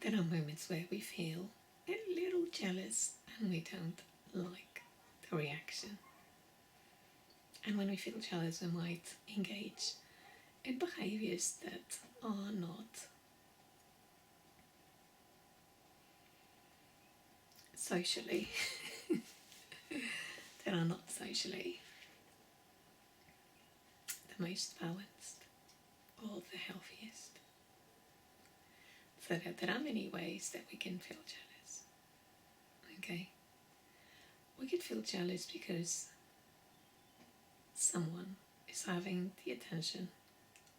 there are moments where we feel a little jealous and we don't like the reaction. And when we feel jealous, we might engage in behaviors that are not socially the most balanced or the healthiest. So there are many ways that we can feel jealous. Okay? We could feel jealous because someone is having the attention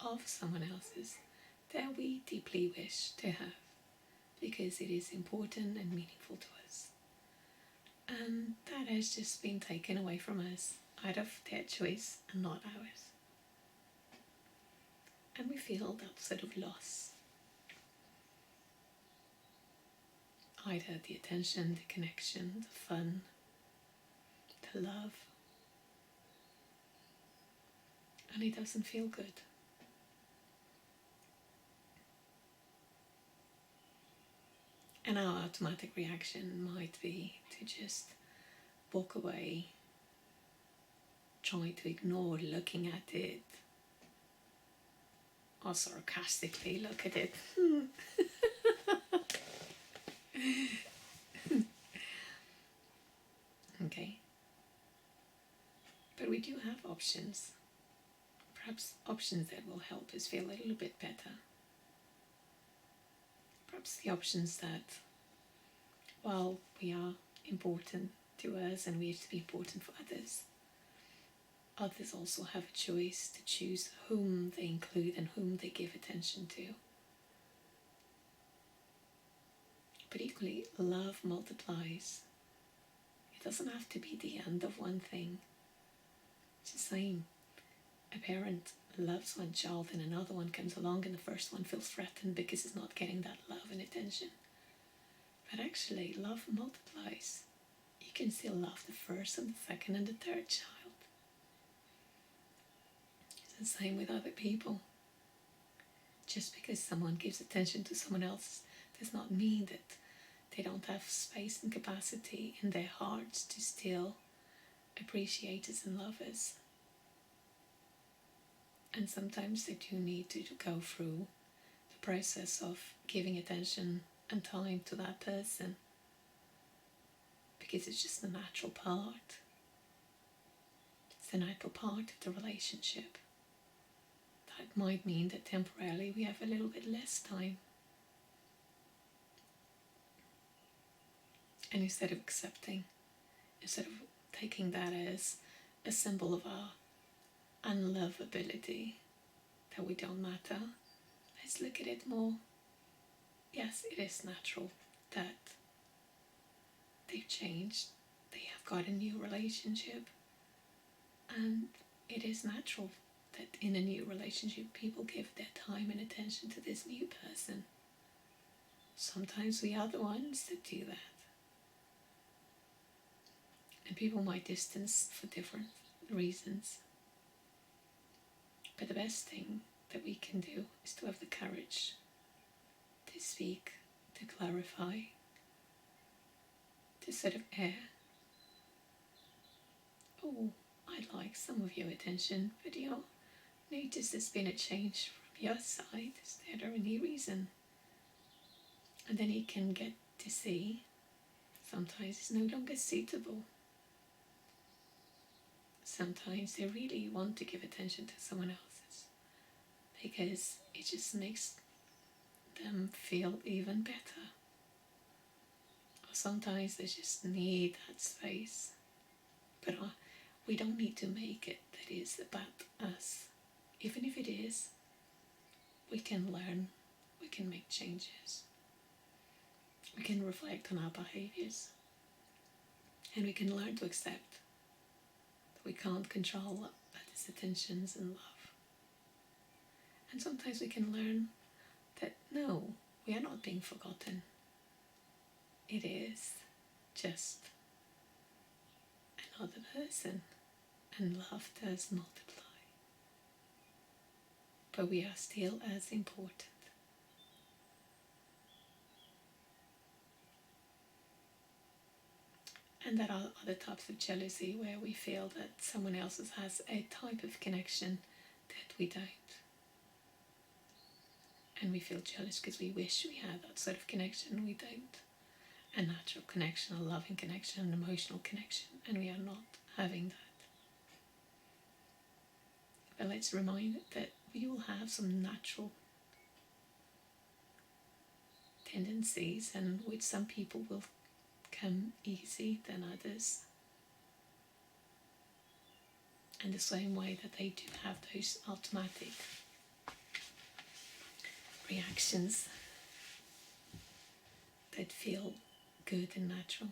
of someone else's that we deeply wish to have because it is important and meaningful to us. And that has just been taken away from us out of their choice and not ours. And we feel that sort of loss. Either the attention, the connection, the fun, the love. And it doesn't feel good. And our automatic reaction might be to just walk away, try to ignore looking at it, or sarcastically look at it. Okay. But we do have options. Perhaps options that will help us feel a little bit better. Perhaps the options that, while we are important to us and we have to be important for others, others also have a choice to choose whom they include and whom they give attention to. But equally, love multiplies. It doesn't have to be the end of one thing. It's the same. A parent loves one child and another one comes along and the first one feels threatened because it's not getting that love and attention. But actually, love multiplies. You can still love the first and the second and the third child. It's the same with other people. Just because someone gives attention to someone else does not mean that they don't have space and capacity in their hearts to still appreciate us and love us. And sometimes they do need to go through the process of giving attention and time to that person, because it's just a natural part. It's a natural part of the relationship. That might mean that temporarily we have a little bit less time. And instead of taking that as a symbol of our unlovability, that we don't matter, let's look at it more. Yes, it is natural that they've changed, they have got a new relationship, and it is natural that in a new relationship people give their time and attention to this new person. Sometimes we are the ones that do that. And people might distance for different reasons. But the best thing that we can do is to have the courage to speak, to clarify, to sort of air. Oh, I'd like some of your attention, but you'll notice there's been a change from your side. Is there any reason? And then he can get to see sometimes it's no longer suitable. Sometimes they really want to give attention to someone else's because it just makes them feel even better. Or sometimes they just need that space. But we don't need to make it that is about us. Even if it is, we can learn, we can make changes. We can reflect on our behaviors. And we can learn to accept we can't control others' attentions and love. And sometimes we can learn that no, we are not being forgotten. It is just another person, and love does multiply. But we are still as important. And there are other types of jealousy where we feel that someone else has a type of connection that we don't. And we feel jealous because we wish we had that sort of connection and we don't. A natural connection, a loving connection, an emotional connection, and we are not having that. But let's remind that we will have some natural tendencies, and with some people will come easy than others. And the same way that they do have those automatic reactions that feel good and natural,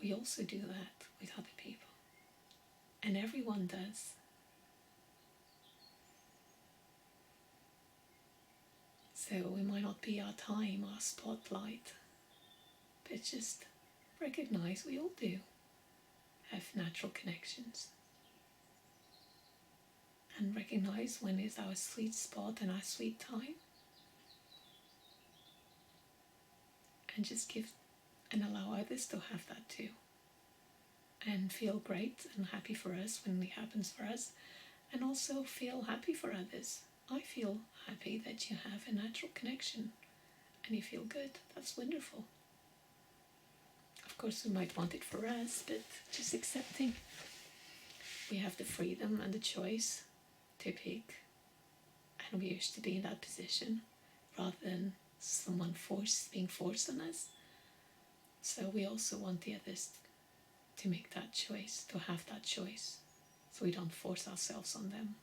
we also do that with other people. And everyone does. So we might not be our time, our spotlight, but just recognize we all do have natural connections. And recognize when is our sweet spot and our sweet time. And just give and allow others to have that too. And feel great and happy for us when it happens for us. And also feel happy for others. I feel happy that you have a natural connection and you feel good. That's wonderful. Of course, we might want it for us, but just accepting we have the freedom and the choice to pick, and we used to be in that position rather than someone being forced on us. So we also want the others to make that choice, to have that choice, so we don't force ourselves on them.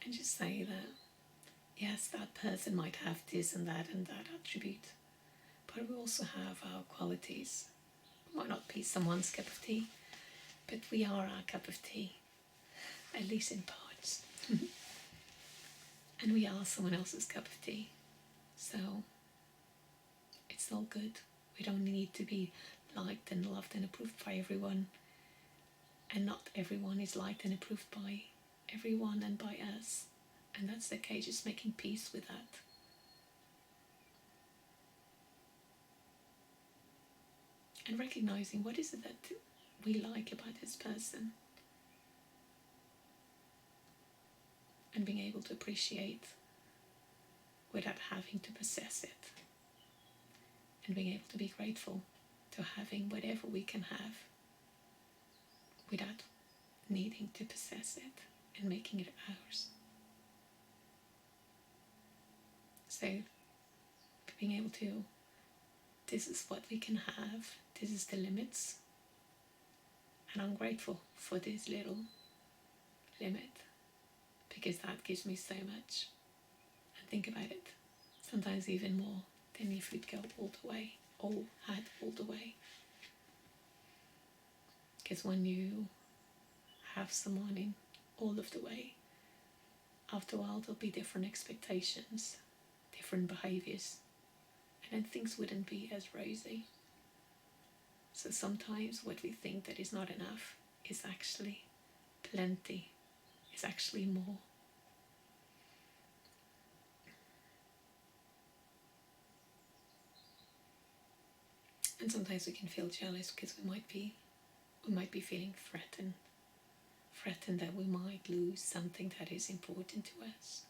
And just say that, yes, that person might have this and that attribute, but we also have our qualities. We might not be someone's cup of tea, but we are our cup of tea, at least in parts. And we are someone else's cup of tea. So it's all good. We don't need to be liked and loved and approved by everyone. And not everyone is liked and approved by everyone and by us. And that's okay, just making peace with that. And recognizing what is it that we like about this person. And being able to appreciate without having to possess it. And being able to be grateful to having whatever we can have without needing to possess it and making it ours. So being able to, this is what we can have, this is the limits, and I'm grateful for this little limit because that gives me so much. And think about it, sometimes even more than if we'd go all the way, all the way. Because when you have someone in all of the way, after a while there'll be different expectations, different behaviors, and then things wouldn't be as rosy. So sometimes what we think that is not enough is actually plenty, is actually more. And sometimes we can feel jealous because we might be feeling threatened that we might lose something that is important to us.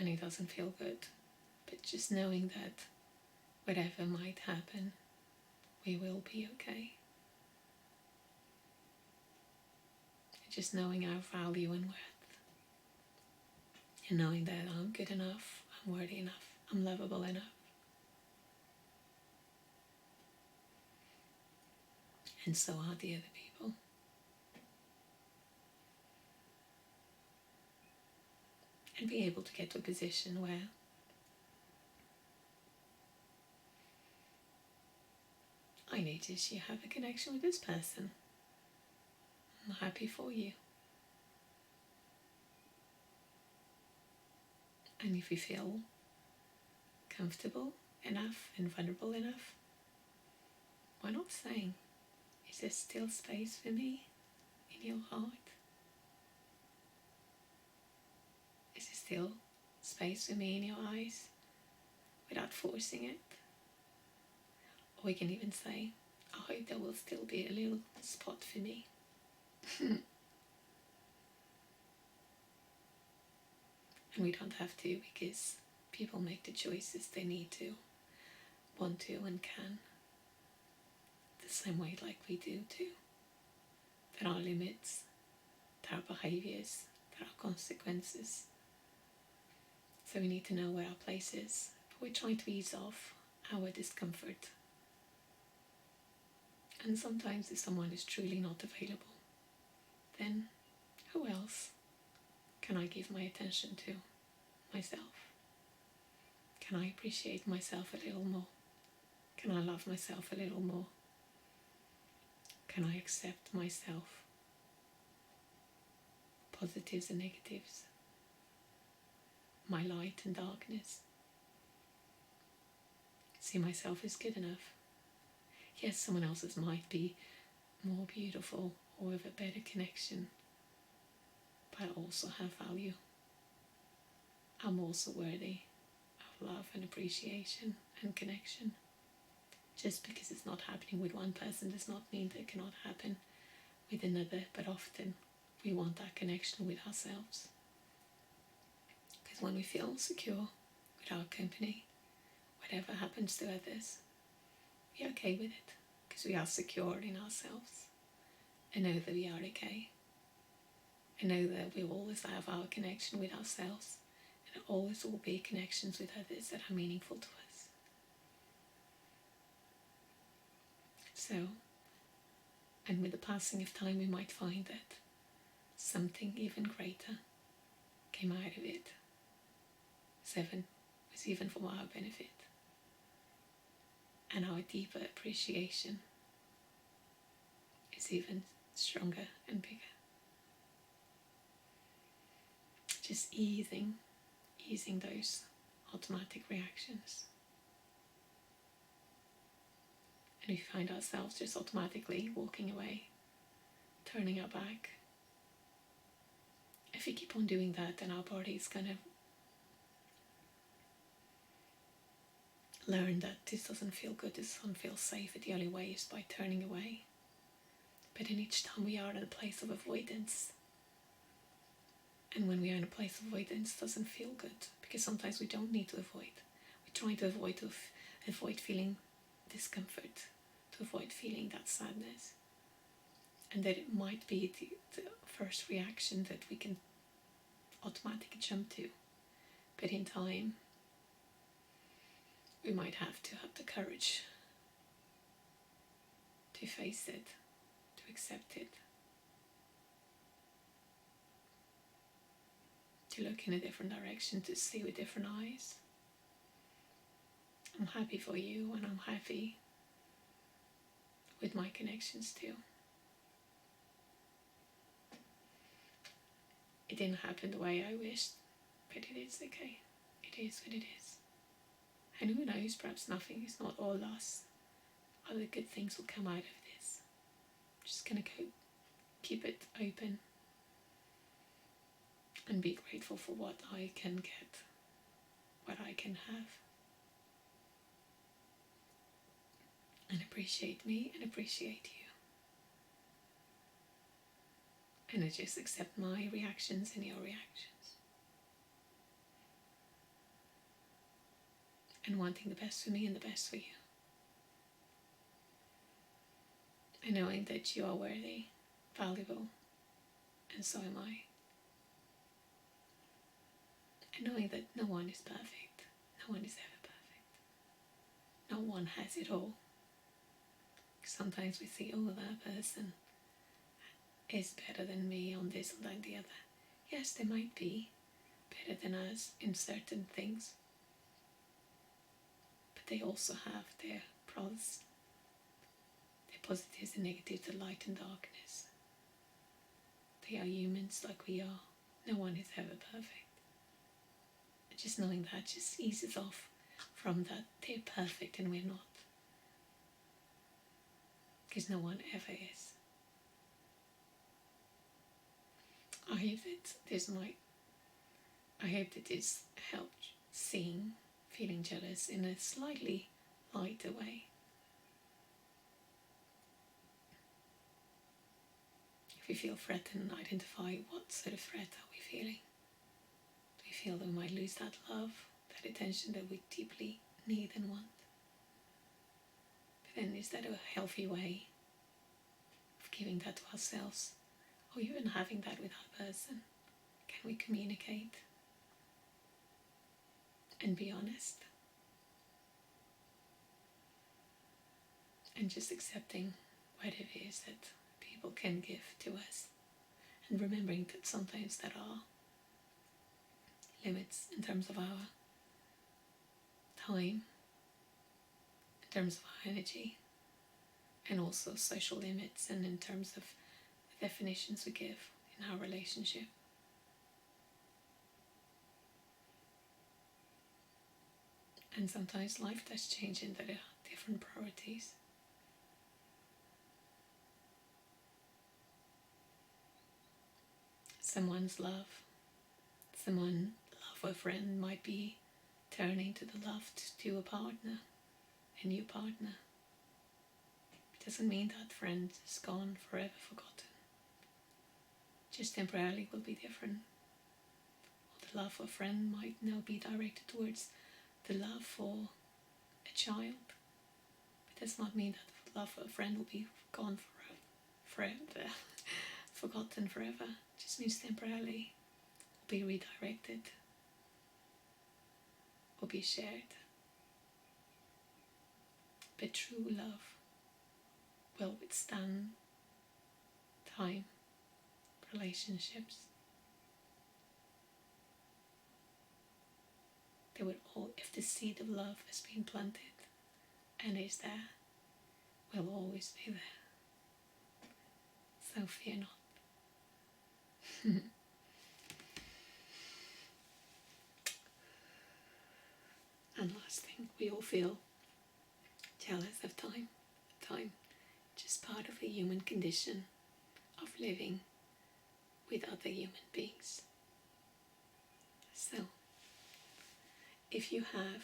And it doesn't feel good. But just knowing that whatever might happen, we will be okay. Just knowing our value and worth. And knowing that I'm good enough, I'm worthy enough, I'm lovable enough. And so are the other people. And be able to get to a position where I notice you have a connection with this person. I'm happy for you. And if you feel comfortable enough and vulnerable enough, why not saying, is there still space for me in your heart? Is still space for me in your eyes without forcing it. Or we can even say, I hope there will still be a little spot for me. And we don't have to, because people make the choices they need to, want to, and can. The same way like we do too. There are limits, there are behaviours, there are consequences. So we need to know where our place is. But we're trying to ease off our discomfort. And sometimes if someone is truly not available, then who else can I give my attention to? Myself. Can I appreciate myself a little more? Can I love myself a little more? Can I accept myself? Positives and negatives. My light and darkness. See myself as good enough. Yes, someone else's might be more beautiful or with a better connection, but I also have value. I'm also worthy of love and appreciation and connection. Just because it's not happening with one person does not mean that it cannot happen with another, but often we want that connection with ourselves. Because when we feel secure with our company, whatever happens to others, we're okay with it, because we are secure in ourselves and know that we are okay. And know that we always have our connection with ourselves, and there always will be connections with others that are meaningful to us. So, and with the passing of time, we might find that something even greater came out of it. 7 was even for our benefit. And our deeper appreciation is even stronger and bigger. Just easing those automatic reactions. And we find ourselves just automatically walking away, turning our back. If we keep on doing that, then our body is going to learn that this doesn't feel good, this doesn't feel safe, and the only way is by turning away. But then each time we are in a place of avoidance, and when we are in a place of avoidance, it doesn't feel good, because sometimes we don't need to avoid. We're trying to avoid feeling discomfort, to avoid feeling that sadness. And that it might be the first reaction that we can automatically jump to. But in time, we might have to have the courage to face it, to accept it, to look in a different direction, to see with different eyes. I'm happy for you, and I'm happy with my connections too. It didn't happen the way I wished, but it is okay. It is what it is. And who knows, perhaps nothing is not all lost. Other good things will come out of this. I'm just gonna keep it open and be grateful for what I can get, what I can have. And appreciate me and appreciate you. And I just accept my reactions and your reactions. And wanting the best for me and the best for you. And knowing that you are worthy, valuable, and so am I. And knowing that no one is perfect. No one is ever perfect. No one has it all. Sometimes we see, oh, that person is better than me on this or that the other. Yes, they might be better than us in certain things. But they also have their pros, their positives and negatives, the light and darkness. They are humans like we are. No one is ever perfect. And just knowing that just eases off from that they're perfect and we're not. Because no one ever is. I hope that this might I hope that this helped seeing feeling jealous in a slightly lighter way. If we feel threatened, identify what sort of threat are we feeling. Do we feel that we might lose that love, that attention that we deeply need and want? But then is that a healthy way of giving that to ourselves, or even having that with our person? Can we communicate and be honest? And just accepting what it is that people can give to us, and remembering that sometimes there are limits in terms of our time, in terms of our energy, and also social limits, and in terms of the definitions we give in our relationship. And sometimes life does change and there are different priorities. Someone's love for a friend might be turning to the love to a partner, a new partner. It doesn't mean that friend is gone, forever forgotten. Just temporarily will be different. Or the love for a friend might now be directed towards the love for a child. It does not mean that the love for a friend will be gone forever, forgotten forever. It just means temporarily will be redirected or be shared. But true love will withstand time, relationships. They will all, if the seed of love has been planted and is there, will always be there. So fear not. And last thing, we all feel jealous of time. Time, just part of the human condition of living with other human beings. So, if you have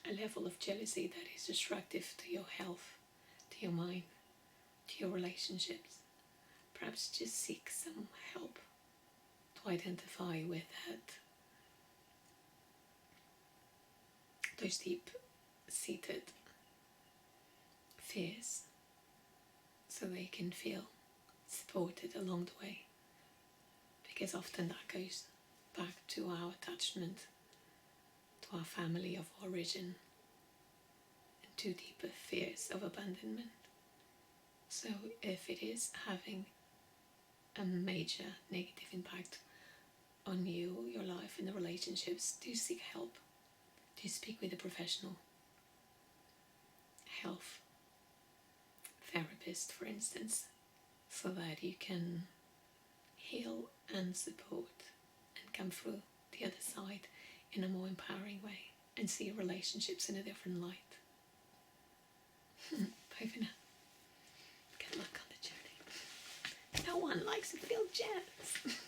a level of jealousy that is destructive to your health, to your mind, to your relationships, perhaps just seek some help to identify with those deep-seated fears, so they can feel supported along the way. Because often that goes back to our attachment to our family of origin and to deeper fears of abandonment. So if it is having a major negative impact on you, your life, and the relationships, do seek help. Do speak with a professional, health therapist, for instance, so that you can heal and support and come through the other side in a more empowering way and see relationships in a different light. Bye for now. Good luck on the journey. No one likes to feel jealous.